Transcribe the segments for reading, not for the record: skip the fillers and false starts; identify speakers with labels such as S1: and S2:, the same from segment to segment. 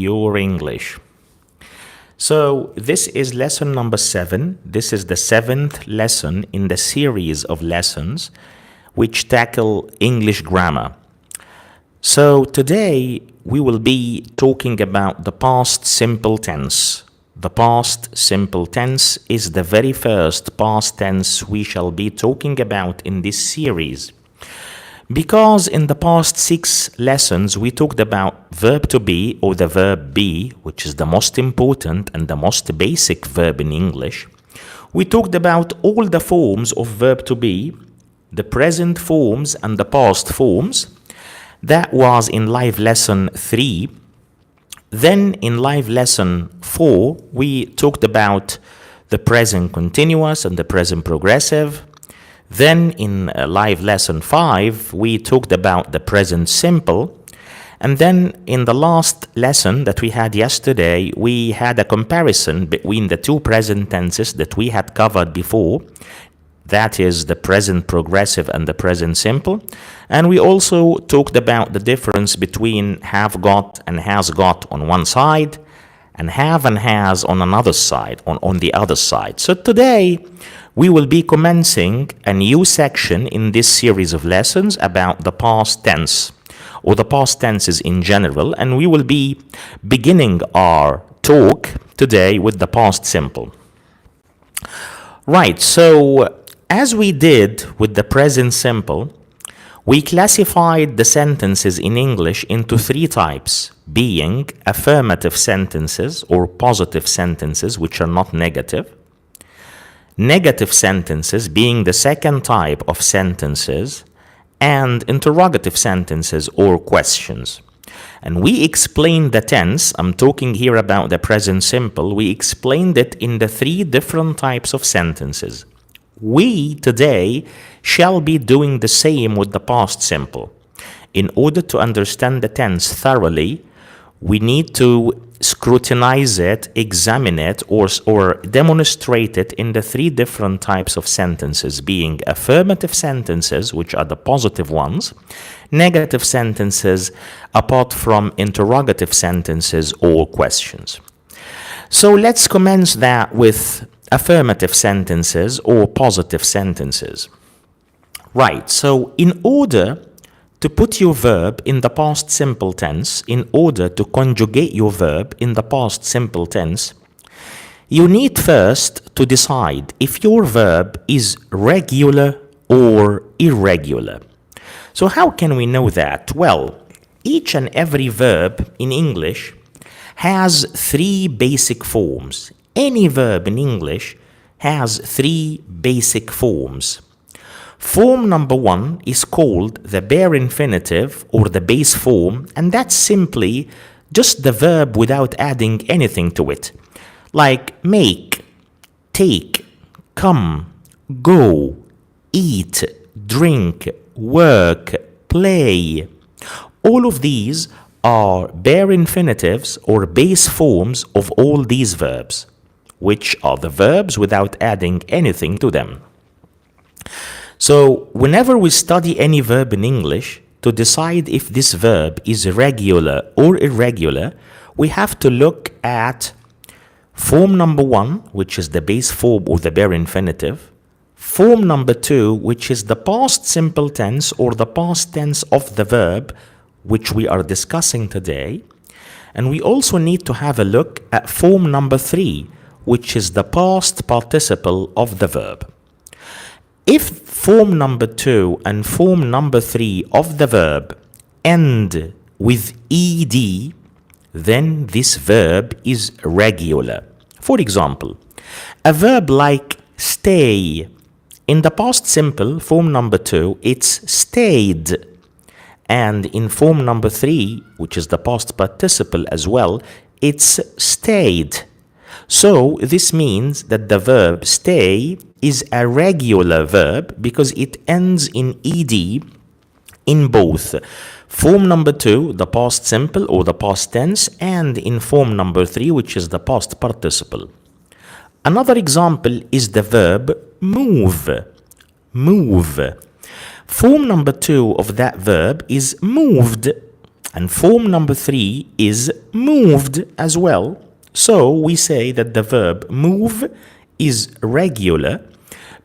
S1: Pure English. So this is lesson number 7. This is the 7th lesson in the series of lessons which tackle English grammar. So today we will be talking about the past simple tense. The past simple tense is the very first past tense we shall be talking about in this series. Because in the past 6 lessons we talked about verb to be or the verb be, which is the most important and the most basic verb in English. We talked about all the forms of verb to be, the present forms and the past forms. That was in live lesson 3. Then in live lesson 4, we talked about the present continuous and the present progressive. Then in live lesson 5, we talked about the present simple. And then in the last lesson that we had yesterday, we had a comparison between the two present tenses that we had covered before. That is the present progressive and the present simple. And we also talked about the difference between have got and has got on one side and have and has on another side, on the other side. So today we will be commencing a new section in this series of lessons about the past tense or the past tenses in general, and we will be beginning our talk today with the past simple. Right, so as we did with the present simple, we classified the sentences in English into 3 types, being affirmative sentences or positive sentences, which are not negative, negative sentences being the second type of sentences, and interrogative sentences or questions. And we explained the tense, I'm talking here about the present simple, we explained it in the 3 different types of sentences. We today shall be doing the same with the past simple. In order to understand the tense thoroughly, we need to scrutinize it, examine it, or demonstrate it in the 3 different types of sentences, being affirmative sentences, which are the positive ones, negative sentences, apart from interrogative sentences or questions. So let's commence that with affirmative sentences or positive sentences. Right, so in order to put your verb in the past simple tense, in order to conjugate your verb in the past simple tense, you need first to decide if your verb is regular or irregular. So how can we know that? Well, each and every verb in English has 3 basic forms. Any verb in English has 3 basic forms. Form number 1 is called the bare infinitive or the base form, and that's simply just the verb without adding anything to it, like make, take, come, go, eat, drink, work, play. All of these are bare infinitives or base forms of all these verbs, which are the verbs without adding anything to them. So whenever we study any verb in English, to decide if this verb is regular or irregular, we have to look at form number 1, which is the base form or the bare infinitive, form number 2, which is the past simple tense or the past tense of the verb, which we are discussing today, and we also need to have a look at form number 3, which is the past participle of the verb. If form number 2 and form number 3 of the verb end with ed, then this verb is regular. For example, a verb like stay. In the past simple, form number 2, it's stayed. And in form number 3, which is the past participle as well, it's stayed. So this means that the verb stay is a regular verb because it ends in ed in both form number 2, the past simple or the past tense, and in form number 3, which is the past participle. Another example is the verb move. Move. Form number 2 of that verb is moved. And form number 3 is moved as well. So we say that the verb move is regular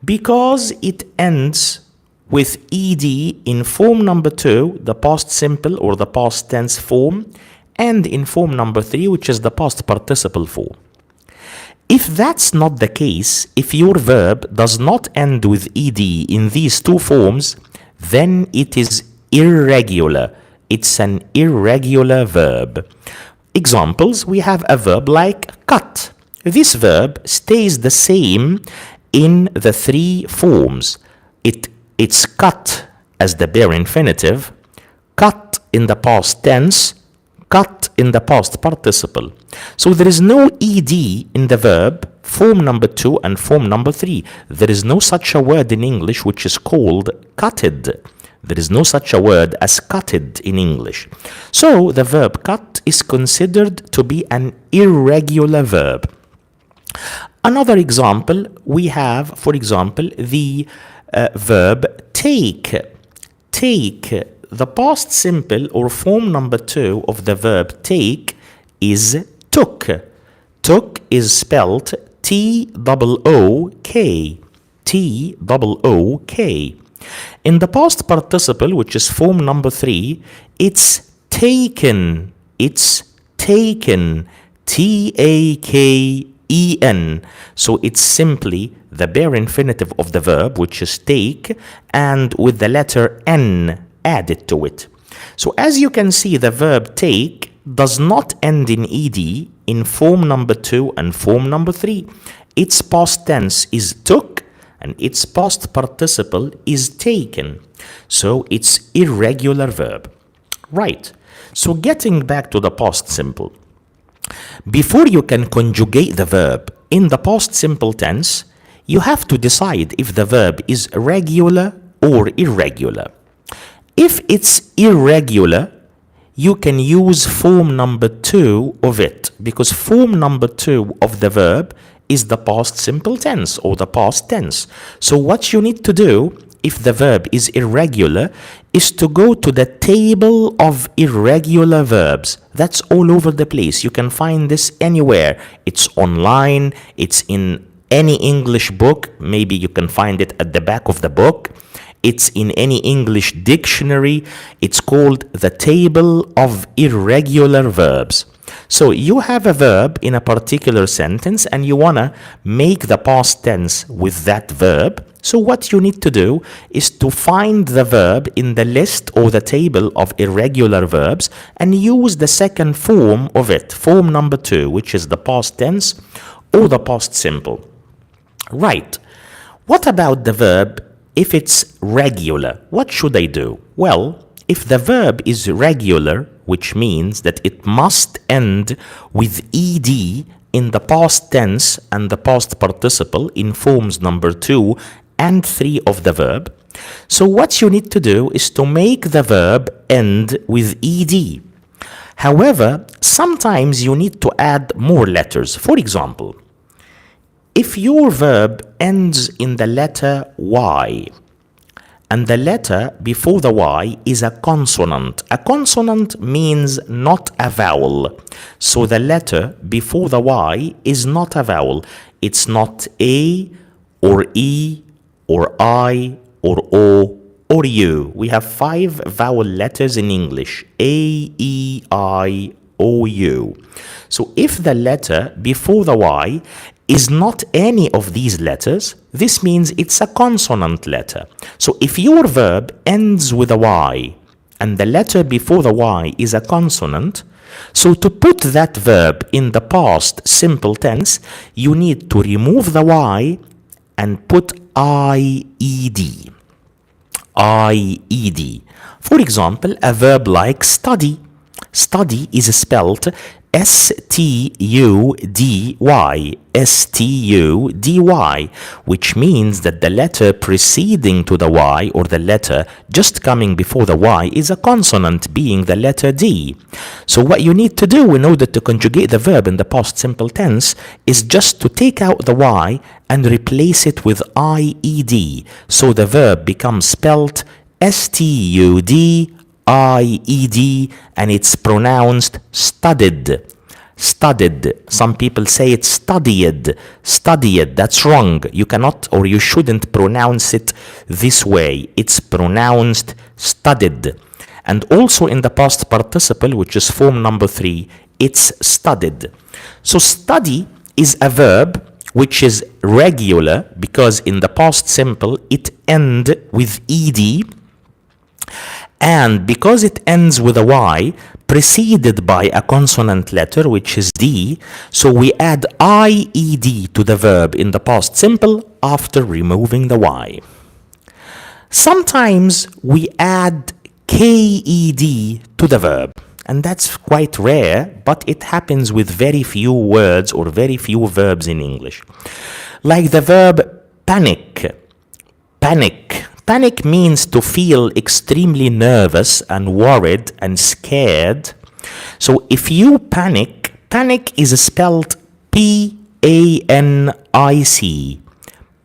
S1: because it ends with ed in form number 2, the past simple or the past tense form, and in form number 3, which is the past participle form. If that's not the case, if your verb does not end with ed in these two forms, then it is irregular. It's an irregular verb. Examples, we have a verb like cut. This verb stays the same in the three forms. It's cut as the bare infinitive, cut in the past tense, cut in the past participle. So there is no ed in the verb form number 2 and form number 3. There is no such a word in English which is called cutted. There is no such a word as cutted in English. So the verb cut is considered to be an irregular verb. Another example, we have, for example, the verb take. Take. The past simple or form number 2 of the verb take is took. Took is spelled T-O-O-K. T-O-O-K. In the past participle, which is form number 3, it's taken. It's taken. T-A-K-E-N. So it's simply the bare infinitive of the verb, which is take, and with the letter N added to it. So as you can see, the verb take does not end in ed in form number 2 and form number 3. Its past tense is took and its past participle is taken. So it's irregular verb. Right. So getting back to the past simple. Before you can conjugate the verb in the past simple tense, you have to decide if the verb is regular or irregular. If it's irregular, you can use form number 2 of it, because form number 2 of the verb is the past simple tense or the past tense. So what you need to do if the verb is irregular is to go to the table of irregular verbs. That's all over the place. You can find this anywhere. It's online, it's in any English book. Maybe you can find it at the back of the book. It's in any English dictionary. It's called the table of irregular verbs. So you have a verb in a particular sentence and you want to make the past tense with that verb. So what you need to do is to find the verb in the list or the table of irregular verbs and use the second form of it, form number 2, which is the past tense or the past simple. Right. What about the verb if it's regular? What should I do? Well, if the verb is regular, which means that it must end with ed in the past tense and the past participle in forms number 2 and 3 of the verb. So what you need to do is to make the verb end with ed. However, sometimes you need to add more letters. For example, if your verb ends in the letter Y, and the letter before the Y is a consonant. A consonant means not a vowel. So the letter before the Y is not a vowel. It's not A or E or I or O or U. We have 5 vowel letters in English. A, E, I, O, U. So if the letter before the Y is not any of these letters, this means it's a consonant letter. So if your verb ends with a Y and the letter before the Y is a consonant, so to put that verb in the past simple tense, you need to remove the Y and put IED. IED. For example, a verb like study. Study is spelled S-T-U-D-Y, S-T-U-D-Y, which means that the letter preceding to the Y or the letter just coming before the Y is a consonant, being the letter D. So what you need to do in order to conjugate the verb in the past simple tense is just to take out the Y and replace it with IED. So the verb becomes spelled S-T-U-D-I-E. I-E-D, and it's pronounced studied. Studied. Some people say it's studied. Studied. That's wrong. You cannot or you shouldn't pronounce it this way. It's pronounced studied. And also in the past participle, which is form number 3, it's studied. So study is a verb which is regular because in the past simple it ends with ed, and because it ends with a y preceded by a consonant letter which is d, so we add ied to the verb in the past simple after removing the y. Sometimes we add ked to the verb, and that's quite rare, but it happens with very few words or very few verbs in English. Like the verb panic. Panic. Panic means to feel extremely nervous and worried and scared. So if you panic, panic is spelled P-A-N-I-C.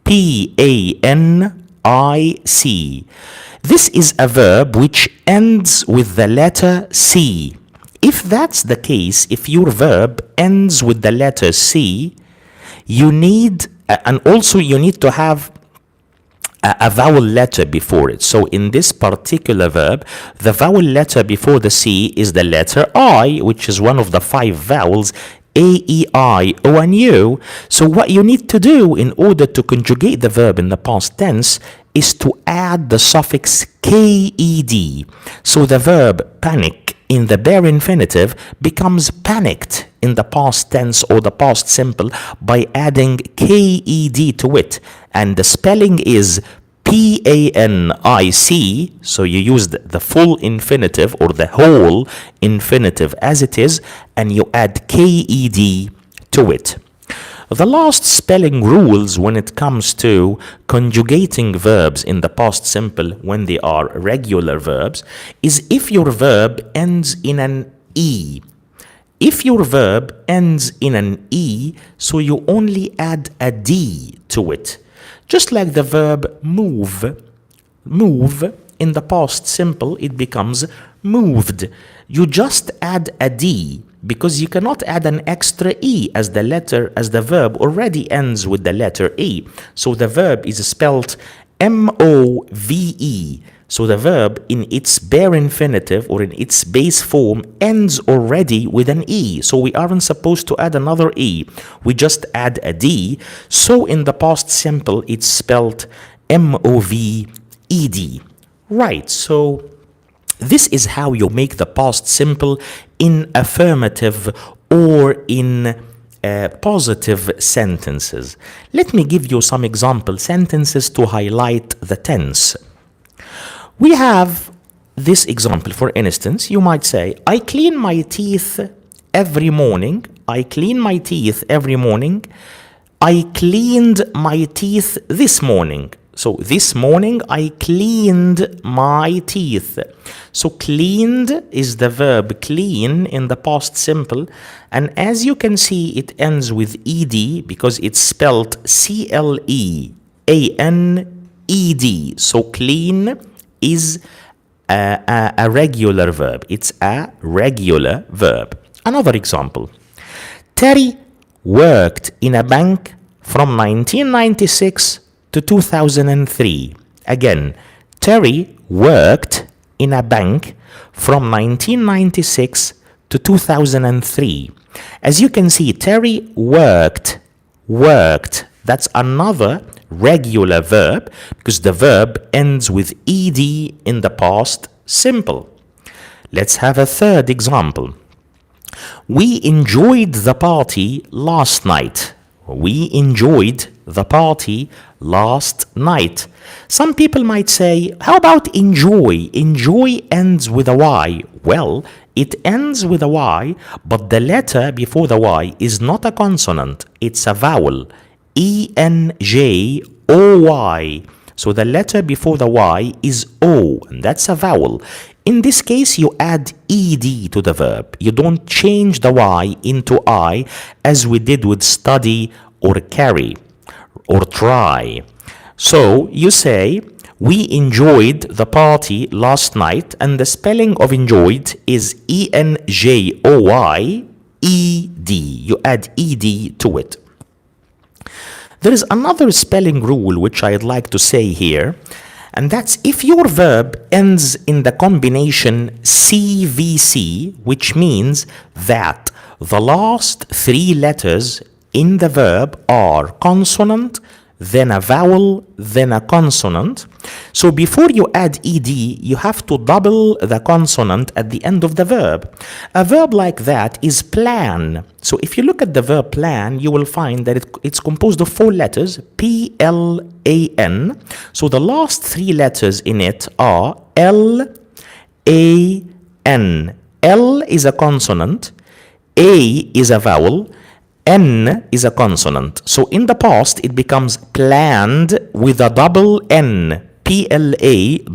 S1: P-A-N-I-C. This is a verb which ends with the letter C. If that's the case, if your verb ends with the letter C, you need, and also you need to have a vowel letter before it. So in this particular verb, the vowel letter before the C is the letter I, which is one of the 5 vowels, A, E, I, O, and U. So what you need to do in order to conjugate the verb in the past tense is to add the suffix ked. So the verb panic in the bare infinitive becomes panicked in the past tense or the past simple by adding ked to it. And the spelling is P-A-N-I-C, so you use the full infinitive or the whole infinitive as it is, and you add ked to it. The last spelling rules when it comes to conjugating verbs in the past simple when they are regular verbs is if your verb ends in an E. If your verb ends in an E, so you only add a D to it. Just like the verb move. Move, in the past simple, it becomes moved. You just add a D because you cannot add an extra E as the verb already ends with the letter E. So the verb is spelled M-O-V-E. So the verb in its bare infinitive or in its base form ends already with an E. So we aren't supposed to add another E. We just add a D. So in the past simple, it's spelled M-O-V-E-D. Right, so this is how you make the past simple in affirmative or in positive sentences. Let me give you some example sentences to highlight the tense. We have this example. For instance, you might say, I clean my teeth every morning. I clean my teeth every morning. I cleaned my teeth this morning. So this morning I cleaned my teeth. So cleaned is the verb clean in the past simple, and as you can see it ends with ed because it's spelled C-L-E-A-N-E-D. So clean is a regular verb. It's a regular verb. Another example. Terry worked in a bank from 1996 to 2003. Again, Terry worked in a bank from 1996 to 2003. As you can see, Terry worked. That's another regular verb because the verb ends with ed in the past simple. Let's have a third example. We enjoyed the party last night. We enjoyed the party last night. Some people might say, how about enjoy? Enjoy ends with a Y. Well, it ends with a Y, but the letter before the Y is not a consonant. It's a vowel. E-N-J-O-Y. So the letter before the Y is O, and that's a vowel. In this case, you add ed to the verb. You don't change the Y into I as we did with study or carry or try. So you say, We enjoyed the party last night, and the spelling of enjoyed is E-N-J-O-Y-E-D. You add E-D to it. There is another spelling rule which I'd like to say here, and that's if your verb ends in the combination CVC, which means that the last three letters in the verb are consonant, then a vowel, then a consonant. So before you add ed, you have to double the consonant at the end of the verb. A verb like that is plan. So if you look at the verb plan, you will find that it's composed of four letters, P-L-A-N. So the last three letters in it are L-A-N. L is a consonant, A is a vowel, N is a consonant. So in the past, it becomes planned with a double N, P-L-A-N-N-E-D.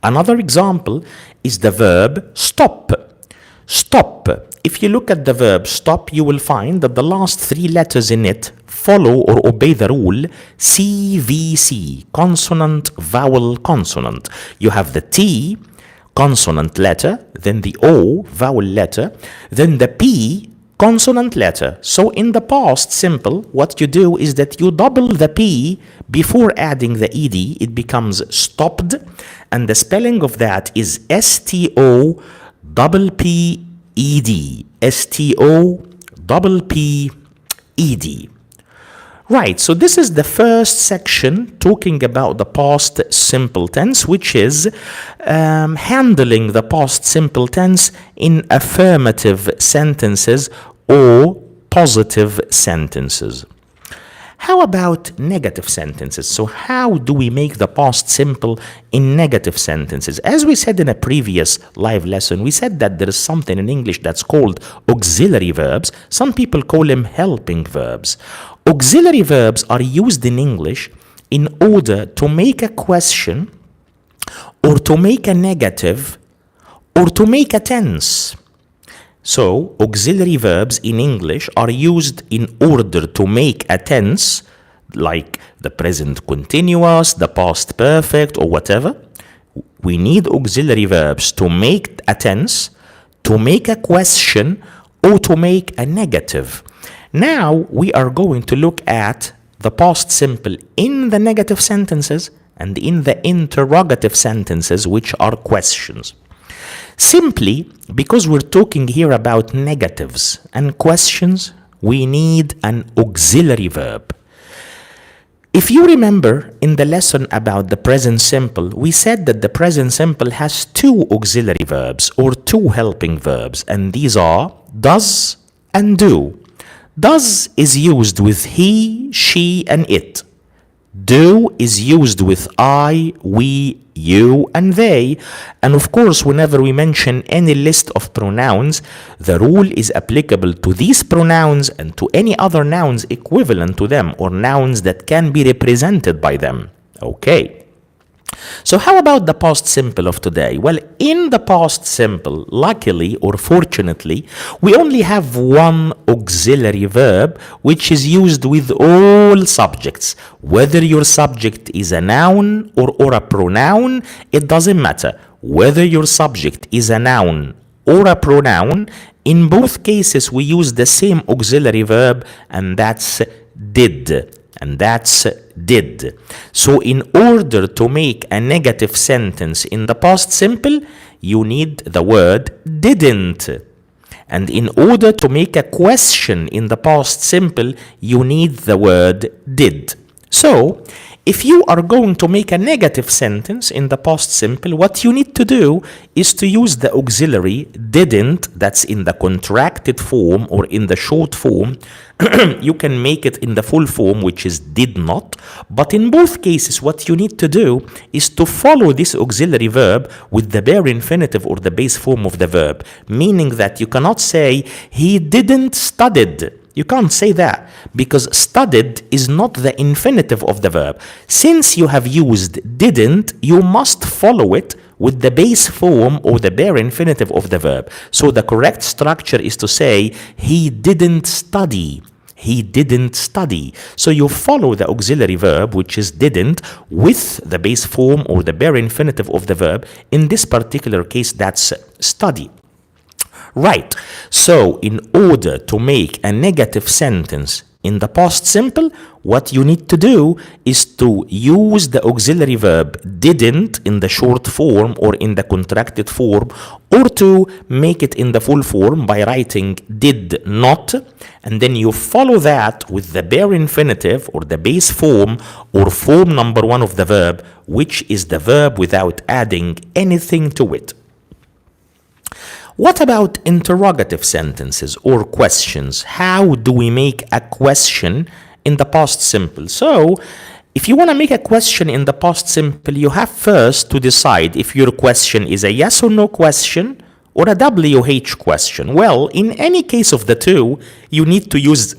S1: Another example is the verb stop. Stop. If you look at the verb stop, you will find that the last three letters in it follow or obey the rule CVC, consonant, vowel, consonant. You have the T, consonant letter, then the O, vowel letter, then the P, consonant letter. So in the past simple, what you do is that you double the P before adding the ed. It becomes stopped, and the spelling of that is S-T-O-P-P-E-D. S-T-O-P-P-E-D. Right, so this is the first section talking about the past simple tense, which is handling the past simple tense in affirmative sentences or positive sentences. How about negative sentences? So how do we make the past simple in negative sentences? As we said in a previous live lesson, we said that there is something in English that's called auxiliary verbs. Some people call them helping verbs. Auxiliary verbs are used in English in order to make a question or to make a negative or to make a tense. So, auxiliary verbs in English are used in order to make a tense, like the present continuous, the past perfect, or whatever. We need auxiliary verbs to make a tense, to make a question, or to make a negative. Now, we are going to look at the past simple in the negative sentences and in the interrogative sentences, which are questions. Simply because we're talking here about negatives and questions, we need an auxiliary verb. If you remember in the lesson about the present simple, we said that the present simple has two auxiliary verbs or two helping verbs, and these are does and do. Does is used with he, she, and it. Do is used with I, we, you, and they. And of course, whenever we mention any list of pronouns, the rule is applicable to these pronouns and to any other nouns equivalent to them or nouns that can be represented by them. Okay. So how about the past simple of today? Well, in the past simple, luckily or fortunately, we only have one auxiliary verb which is used with all subjects. Whether your subject is a noun or a pronoun, it doesn't matter. Whether your subject is a noun or a pronoun, in both cases we use the same auxiliary verb, and that's did. And that's did. So in order to make a negative sentence in the past simple, you need the word didn't. And in order to make a question in the past simple, you need the word did. So if you are going to make a negative sentence in the past simple, what you need to do is to use the auxiliary didn't, that's in the contracted form or in the short form. You can make it in the full form, which is did not. But in both cases, what you need to do is to follow this auxiliary verb with the bare infinitive or the base form of the verb, meaning that you cannot say he didn't studied. You can't say that because studied is not the infinitive of the verb. Since you have used didn't, you must follow it with the base form or the bare infinitive of the verb. So the correct structure is to say he didn't study. he didn't study. So you follow the auxiliary verb, which is didn't, with the base form or the bare infinitive of the verb. In this particular case, that's study. Right. So in order to make a negative sentence in the past simple, what you need to do is to use the auxiliary verb didn't in the short form or in the contracted form, or to make it in the full form by writing did not, and then you follow that with the bare infinitive or the base form or form number one of the verb, which is the verb without adding anything to it. What about interrogative sentences or questions? How do we make a question in the past simple? So, if you want to make a question in the past simple, you have first to decide if your question is a yes or no question or a WH question. Well, in any case of the two, you need to use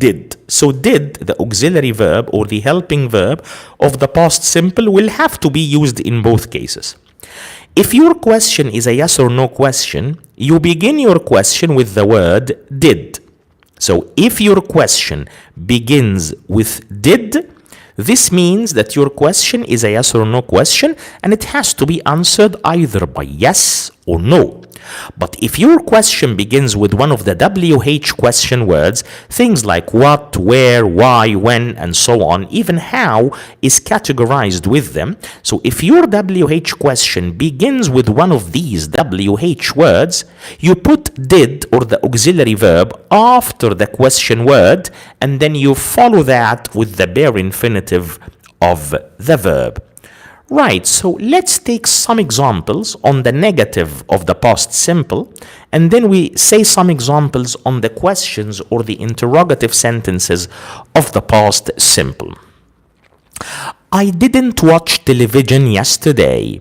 S1: did. So did, the auxiliary verb or the helping verb of the past simple, will have to be used in both cases. If your question is a yes or no question, you begin your question with the word did. So if your question begins with did, this means that your question is a yes or no question, and it has to be answered either by yes or no. But if your question begins with one of the WH question words, things like what, where, why, when, and so on, even how is categorized with them. So if your WH question begins with one of these WH words, you put did or the auxiliary verb after the question word, and then you follow that with the bare infinitive of the verb. Right, so let's take some examples on the negative of the past simple, and then we say some examples on the questions or the interrogative sentences of the past simple. I didn't watch television yesterday.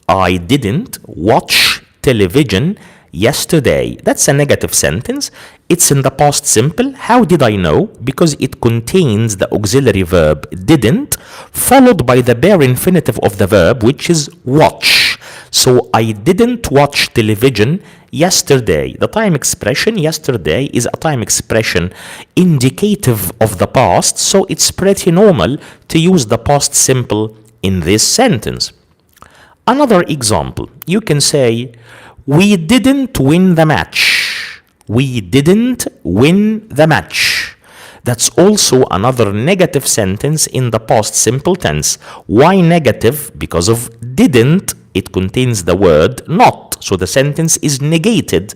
S1: I didn't watch television yesterday. That's a negative sentence. It's in the past simple. How did I know? Because it contains the auxiliary verb didn't, followed by the bare infinitive of the verb, which is watch. So I didn't watch television yesterday. The time expression yesterday is a time expression indicative of the past, so it's pretty normal to use the past simple in this sentence. Another example, you can say, we didn't win the match. We didn't win the match. That's also another negative sentence in the past simple tense. Why negative? Because of didn't, it contains the word not. So the sentence is negated.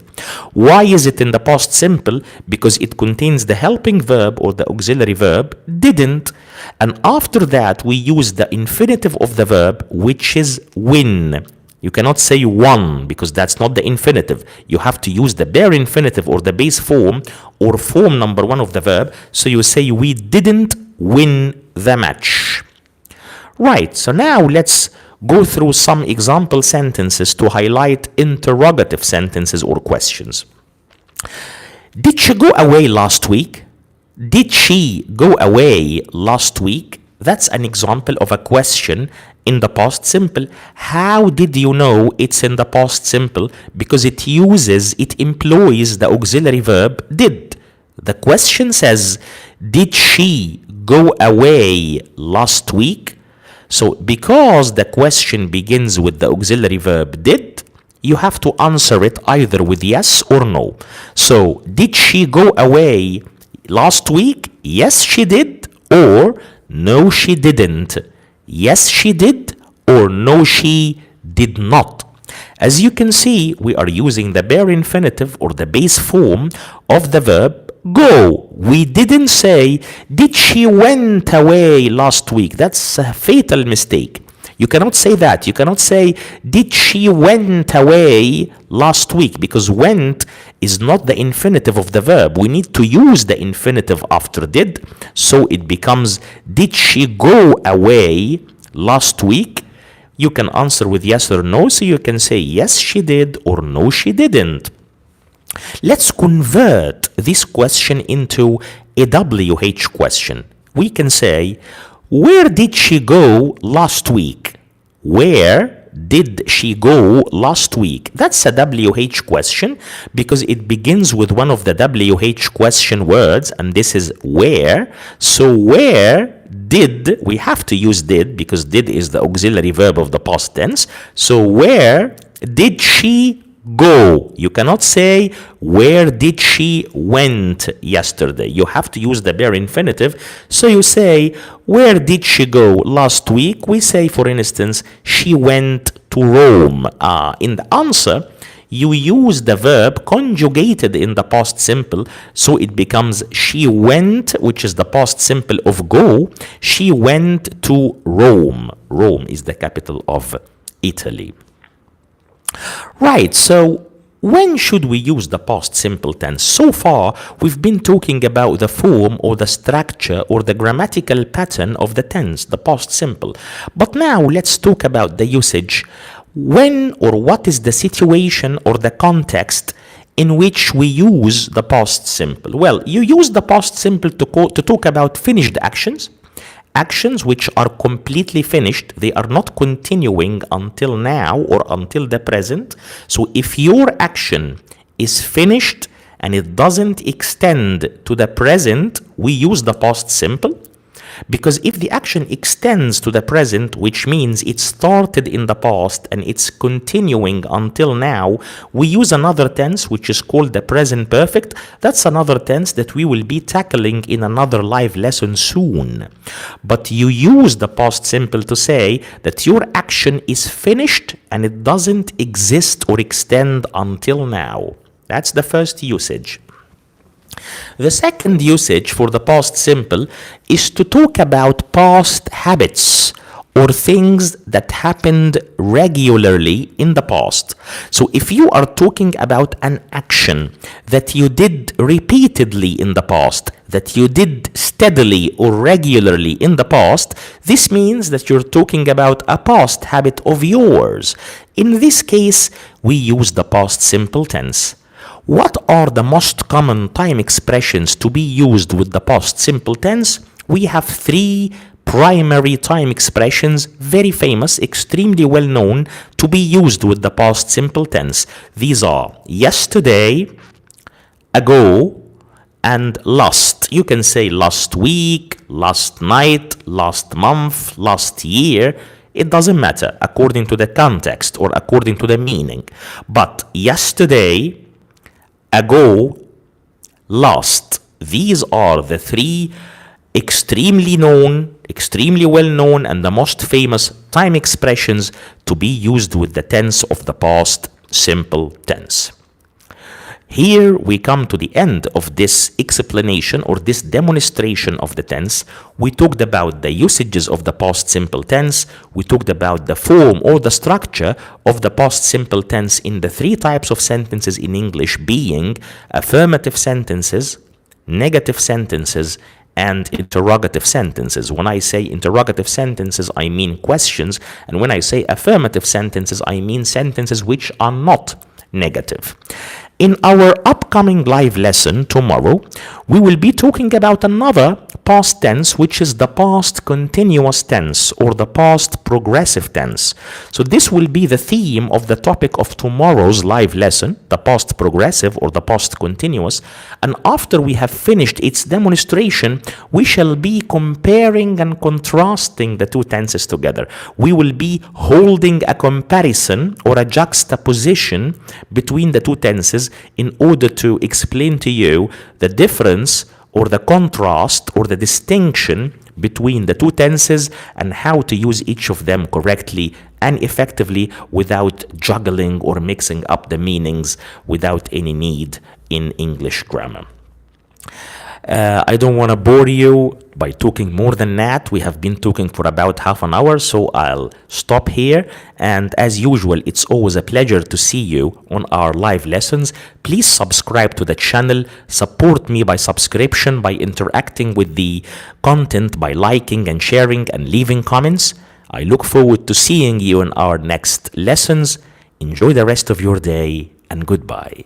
S1: Why is it in the past simple? Because it contains the helping verb or the auxiliary verb didn't. And after that, we use the infinitive of the verb, which is win. You cannot say won because that's not the infinitive. You have to use the bare infinitive or the base form or form number one of the verb. So you say we didn't win the match. Right, so now let's go through some example sentences to highlight interrogative sentences or questions. Did she go away last week? Did she go away last week? That's an example of a question in the past simple. How did you know it's in the past simple? Because it employs the auxiliary verb did. The question says, did she go away last week? So because the question begins with the auxiliary verb did, you have to answer it either with yes or no. So did she go away last week? Yes, she did. Or no, she didn't. Yes, she did, or no, she did not. As you can see, we are using the bare infinitive or the base form of the verb go. We didn't say, did she went away last week? That's a fatal mistake. You cannot say that. You cannot say, did she went away last week? Because went is not the infinitive of the verb. We need to use the infinitive after did. So it becomes, did she go away last week? You can answer with yes or no. So you can say, yes, she did, or no, she didn't. Let's convert this question into a WH question. We can say, where did she go last week? Where did she go last week? That's a WH question because it begins with one of the WH question words, and this is where. So where did, we have to use did because did is the auxiliary verb of the past tense. So where did she go? You cannot say where did she went yesterday. You have to use the bare infinitive. So you say where did she go last week? We say, for instance, she went to Rome. In the answer, you use the verb conjugated in the past simple, so it becomes she went, which is the past simple of go. She went to Rome. Rome is the capital of Italy. Right, so when should we use the past simple tense? So far, we've been talking about the form or the structure or the grammatical pattern of the tense, the past simple. But now let's talk about the usage. When or what is the situation or the context in which we use the past simple? Well, you use the past simple to talk about finished actions. Actions which are completely finished, they are not continuing until now or until the present. So if your action is finished and it doesn't extend to the present, we use the past simple. Because if the action extends to the present, which means it started in the past and it's continuing until now, we use another tense which is called the present perfect. That's another tense that we will be tackling in another live lesson soon. But you use the past simple to say that your action is finished and it doesn't exist or extend until now. That's the first usage. The second usage for the past simple is to talk about past habits or things that happened regularly in the past. So if you are talking about an action that you did repeatedly in the past, that you did steadily or regularly in the past, this means that you're talking about a past habit of yours. In this case, we use the past simple tense. What are the most common time expressions to be used with the past simple tense? We have three primary time expressions, very famous, extremely well known, to be used with the past simple tense. These are yesterday, ago, and last. You can say last week, last night, last month, last year. It doesn't matter according to the context or according to the meaning. But yesterday, ago, last. These are the three extremely known, extremely well known, and the most famous time expressions to be used with the tense of the past simple tense. Here we come to the end of this explanation or this demonstration of the tense. We talked about the usages of the past simple tense. We talked about the form or the structure of the past simple tense in the three types of sentences in English, being affirmative sentences, negative sentences, and interrogative sentences. When I say interrogative sentences, I mean questions. And when I say affirmative sentences, I mean sentences which are not negative. In our upcoming live lesson tomorrow, we will be talking about another past tense, which is the past continuous tense or the past progressive tense. So this will be the theme of the topic of tomorrow's live lesson, the past progressive or the past continuous. And after we have finished its demonstration, we shall be comparing and contrasting the two tenses together. We will be holding a comparison or a juxtaposition between the two tenses in order to explain to you the difference or the contrast or the distinction between the two tenses and how to use each of them correctly and effectively without juggling or mixing up the meanings without any need in English grammar. I don't want to bore you by talking more than that. We have been talking for about half an hour, so I'll stop here. And as usual, it's always a pleasure to see you on our live lessons. Please subscribe to the channel. Support me by subscription, by interacting with the content, by liking and sharing and leaving comments. I look forward to seeing you in our next lessons. Enjoy the rest of your day and goodbye.